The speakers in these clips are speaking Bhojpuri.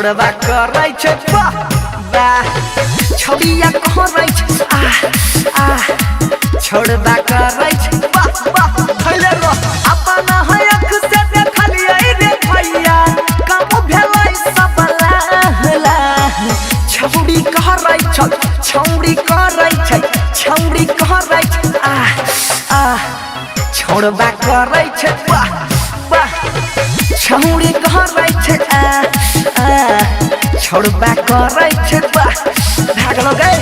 छोड़बा करै छै वाह वाह छौड़िया कहरै छै छोड़बा करै छै वाह वाह खैले रो अपन है अख से देखलियै रे भैया काम भेलै सब लाहला छौड़ी कहरै छै छौड़ी करै छै छौड़ी कहरै छै छोड़बा करै छै वाह वाह छौड़ी कहरै छै छोड़बा करै छै वाह भागलो गे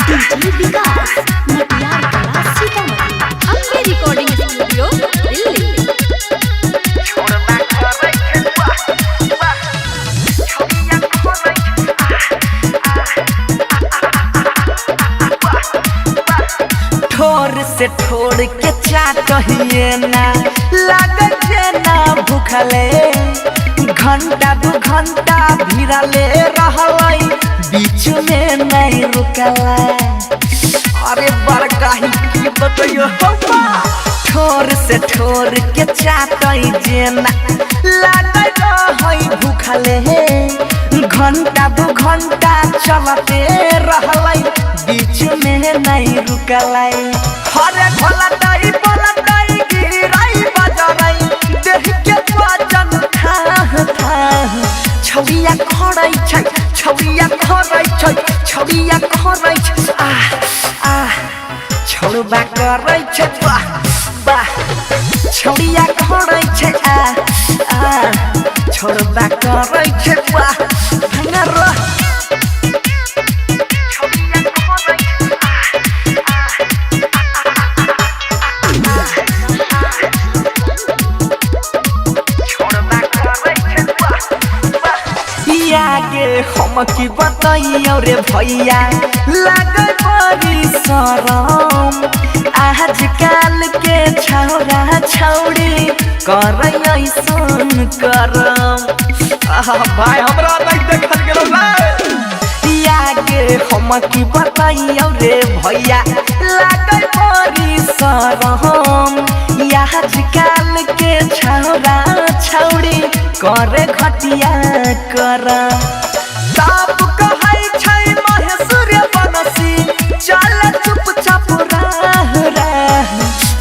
डीजे विकास मटियार कला सीतामढ़ी अम्बे रिकॉर्डिंग स्टूडियो दिल्ली छोड़बा करै छै वाह वाह छौड़िया कहरै छै ठोर से ठोर के चाटहिए ना लागै छै ना भूखले घंटा दू घंटा भिड़ले रहलै बीच में नहीं रुकला अरे बड़का ही की बतइयो ठोर से ठोर के चाटै जेना लागै रहै भूखले घंटा दू घंटा चलते रहलै बीच में नहीं रुकलै हरे घोलटै पलटै गिरै बजरै देख के वजन थाह छौड़िया खरै छै छौड़िया खरै छै छौड़िया खरै छै छोड़बा करै छै वाह वाह छौड़िया खरै छै छोड़बा करै छै वाह भंगा रो छौड़िया खरै छोड़बा करै छै वाह आगे हम की बतइयो रे भैया लागै बड़ी शरम आजकल के छौरा छौड़ी करै ऐसन करम भाई हमरा नहीं देखल गेलो आगे हम की बतइयो रे भैया लागै बड़ी शरम आजकल के छौरा छौड़ी करे घटिया कर ताप कहै छै महेश्वर बनसी चल चुपचाप रह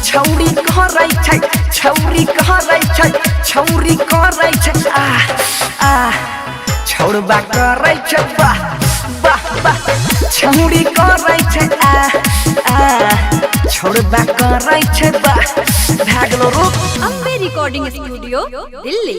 छौड़ी करै छै छौड़ी करै छै छौड़ी करै छै छोड़बा करै छै वाह वाह वाह छौड़ी करै छै छोड़बा करै छै वाह भागलो रो अम्बे रिकॉर्डिंग स्टूडियो दिल्ली।